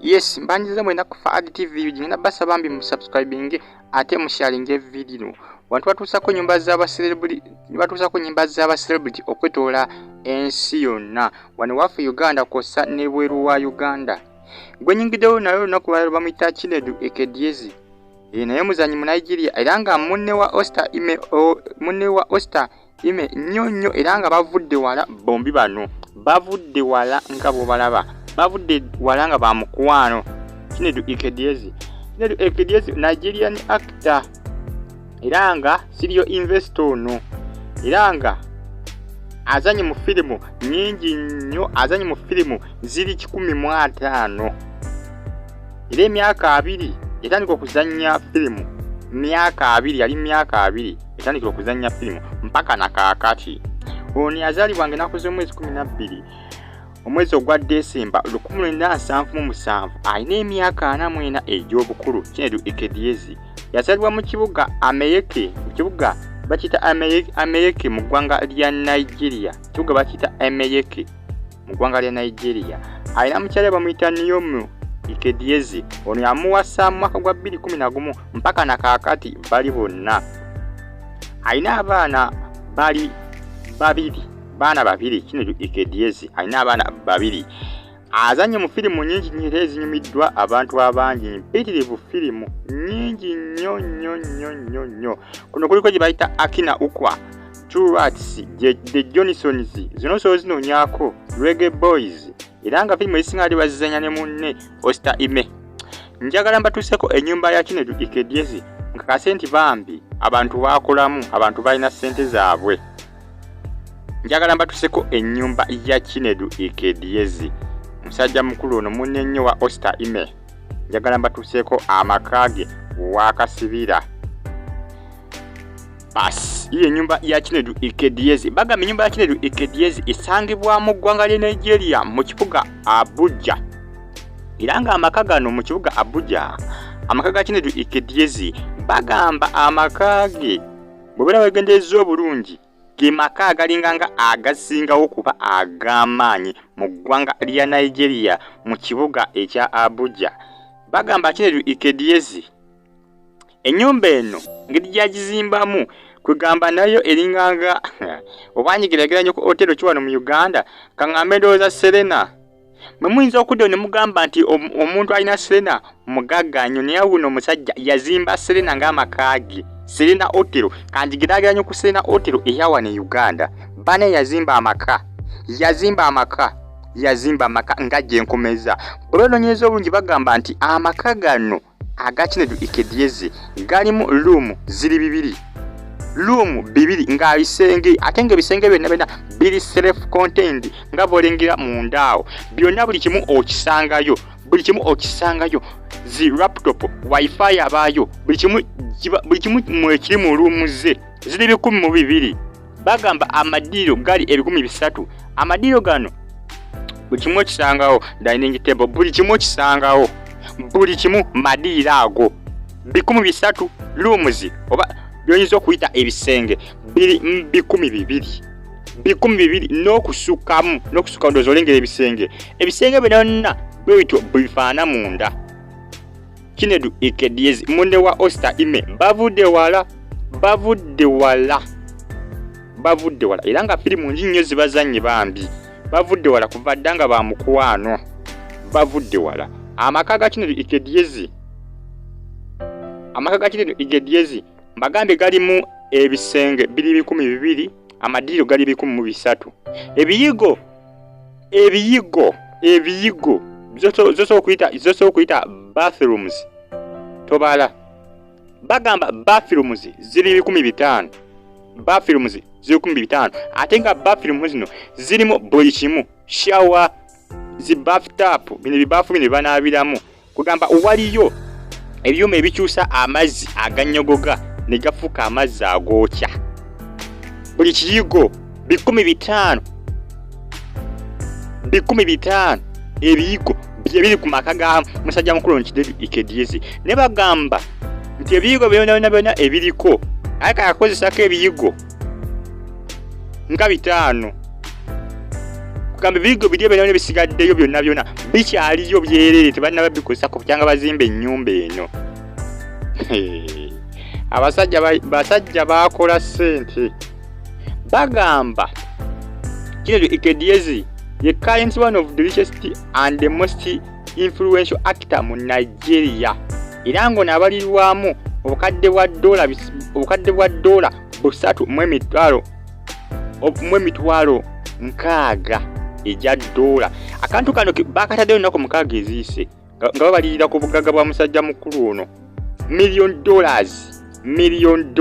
Yes, mbanjiza mwena kufa Adi TV ujingina basa bambi musubscribing ate musharinge video. Wantu batusako nyumba z'aba celebrity okwetola ensi yonna. Wano wafu Uganda kosa ne bweru wa Uganda. Gwe nyingidewo nayo nakuba bamuyita Chinedu Ikedieze. Naye muzanyi mu Nigeria era nga munne wa Oster ime nyonyo era nga bavudde wala bombi bano. Bavudde wala nga bo balaba. Bavudde wala nga ba mukwano. Chinedu Ikedieze. Chinedu Ikedieze Nigerian actor. Era nga serial investor no. Era nga azanye mu filimu nyingi nnyo, azanye mu filimu ziri 15. Ile emyaka 2 yatandika okuzanya filimu. Yali myaka 2 yatandika okuzanya filimu mpaka na kaakati. Ono yazalibwa ng'enaku mwezi 12 omwezi ogwa Desemba 1977. Alina emyaka 44 egy'obukulu. Chinedu Ikedieze yazalibwa mu kibuga Ameyeke, mu kibuga bakita Ameyeke mu ggwanga lya Nigeria. Kibuga bakita Ameyeke mu ggwanga lya Nigeria. Alina mukyala bamuyita Ennyumba Ikedieze. Ono yamuwasa mu mwaka gwa 2011 mpaka na kaakati bali bonna. Alina abaana babiri. Chinedu Ikedieze alina abaana babiri. Azanye mu filimu nyingi nnyo ezinyumiddwa abantu abangi. Mpitirivu filimu nyingi nnyo. Kuno kuliko gye bayita Akina Ukwa, Two Rats, The Johnsons, zino so zinonyako, Reggae Boys. Era nga filimu ezisinga ali bazizanya ne munne Oster ime. Njagala mbatuuseko ennyumba ya Chinedu Ikedieze nga kasenti bambi abantu bakolamu, abantu balina sente zaabwe. Njagala mbatuuseko ennyumba ya Chinedu Ikedieze. Omusajja mukulu ono munne nnyo wa Oster ime. Njagala mbatuuseko amakage wakasibira. Bas, iyi ennyumba ya Chinedu Ikedieze. Bagamba ennyumba ya Chinedu Ikedieze esangibwa mu ggwanga lya Nigeria mu kibuga Abuja. Era nga amaka gano mu kibuga Abuja, amaka ga Chinedu Ikedieze bagamba amakage bw'obeera weegendereza obulungi ge maka agalinga nga agasingawo kuba ag'amaanyi mu ggwanga lya Nigeria mu kibuga ekya Abuja. Bagamba Chinedu Ikedieze ennyumba eno ngeri gyagizimbamu kwegamba nayo eringanga obwanyigeragera nnyo ku hotelo kiwano mu Uganda kaŋŋambe ndowooza Serena. Mwe muyinza okuddayo ne mugamba nti omuntu alina Serena mugagga nnyo, naye wuno omusajja yazimba Serena ng'amakaage. Serena Hotel kanjigeragera nnyo ku Serena Hotel eyawane Uganda. Bane yazimba amaka nga gyenkomeza. Bw'onoonyereza obulungi bagamba nti amaka gano aga Chinedu Ikedieze galimu room ziri 2. Room 2 nga bisenge, ate nga ebisenge byonna biri self contained nga bolengera mundaawo. Byonna buli kimu okisangayo. Zi laptop, wifi abaayo, buli kimu mwekiri mu room ze ziri 12. Bagamba amadiiro gali 300. Amadiiro gano buli kimu okisangawo. Dining table buli kimu okisangawo. Buli kimu madiiro ago 300. Rooms oba byonyinza okuyita ebisenge 12 n'okusukamu ndowooza olengera ebisenge byonna bwebityo bifaana munda. Chinedu Ikedieze munne wa Oster ime bavudde wala era nga filimu nnyo zibazanye bambi. Bavudde wala kuva dda nga ba mukwano. Bavudde wala. Amaka ga Chinedu Ikedieze mbagambe galimu ebisenge 12, amadiiro gali 13. Ebiyigo zoso okuyita bathrooms tobala. Bagamba bathrooms ziri 15. Ate nga bathrooms zino zirimu buli kimu, shower, zi bathtub, bino bibaafu bino banaabiramu. Kugamba waliyo ebyuma ebikyusa amazzi aganyogoga ne gafuuka amazzi agookya. Buli kiyigo 15. Ebiyigo bye biri ku maka ga musajja mukulu Chinedu Ikedieze. Ne bagamba nti ebiyigo byonna ebiriko ayika yakozesako ebiyigo nga 5. Gambe bigo bidye bene bisigaddeyo byonna bikyaliyo byerere tebanaba bikozesa ku kyanga bazimba ennyumba eno. Abasajja bakola sente. Bagamba Chinedu Ikedieze ye current one of the richest and the most influential actor mu Nigeria. Era ngo nabalirwamu obukadde bwa dola 3.6 ejja dola. Akantu kano bakataddeyo nako mukaaga eziise nga babalirira ku bugagga bwa musajja mukulu ono. $1 million.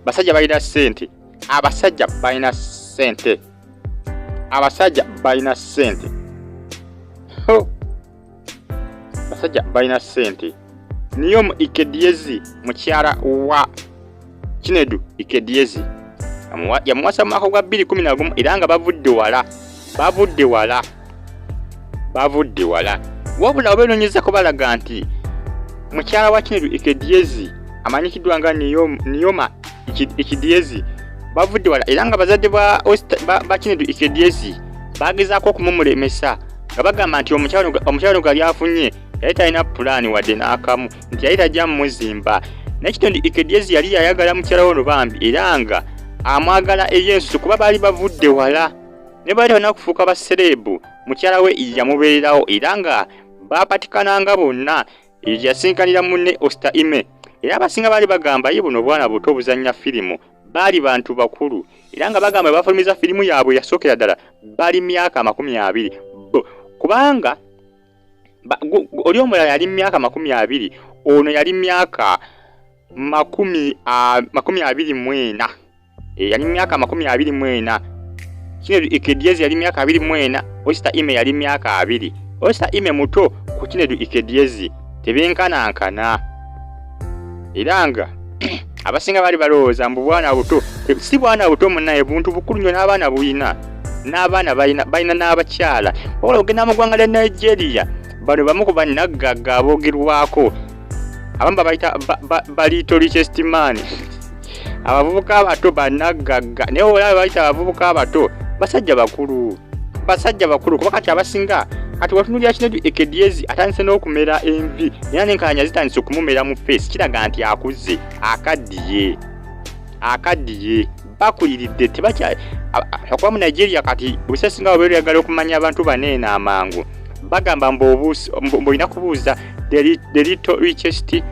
Basajja balina sente. Abasajja balina sente. Basajja balina sente. Ennyumba Ikedieze mukyala wa Chinedu Ikedieze yamuwasa mu mwaka gwa 2011 era nga bavudde wala. Wabula obeenoonyeza ko balaga nti mukyala wa Chinedu Ikedieze amanyikiddwa nga Ennyumba Ikedieze bavudde wala era nga bazadde ba Chinedu Ikedieze bagezaako okumumulemesa nga bagamba nti omukyala gali afunye yali talina pulaani wadde n'akamu nti yali tajja muzimba. Naye Chinedu Ikedieze yali yayagala mukyala ono bambi era nga amwagala ey'ensusu kuba baali bavudde wala ne baali banakufuuka baserebu. Mukyala we yamubeererawo era nga bapatikananga bonna yasinkanira munne Osta Ime era abasinga baali bagamba ye buno bwana buto obuzannya firimu baali bantu bakulu era nga bagamba bafulumiza firimu yaabwe yasookera ddala bali myaka 20 kubanga oli omulala yali myaka 20 ono yali myaka 24 yali myaka 24. Chinedu Ikedieze yali myaka 24. Osta Ime yali myaka 2. Osta Ime muto ku Chinedu Ikedieze tebenkanankana era nga abasinga bali balowooza mbu bwana buto si bwana buto munnaye buntu bukulu nnyo n'abaana bulina n'abaana balina n'abakyala. Wabula ogenda mu ggwanga lya Nigeria bano bamu ku bannagagga aboogerwako abamba bayita balito richest man. Abavubuka abato bannagagga naye olaba bayita abavubuka abato basajja bakulu kuba kati abasinga kati watunulira Chinedu Ikedieze atandise n'okumera envi era n'enkanya zitandise okumumera mu face kiraga nti akuze akaddiye bakuliridde okuba mu Nigeria kati obusasinga babeeragala okumanya abantu baneeno amangu bagamba mb'olina kubuuza the little richest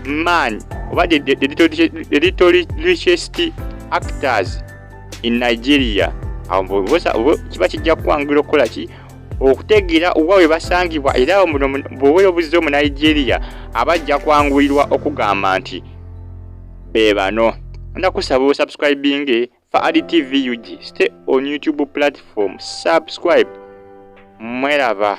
man oba the little richest actors in Nigeria. Kiba kijja kwangira okukola ki okutegeera oba we basangibwa era bw'oba obuzizo mu Nigeria abajja kwanguyirwa okugamba nti be bano. Ndakusaba osubscribing for TV UG. Stay on YouTube platform. Subscribe. Mweraba.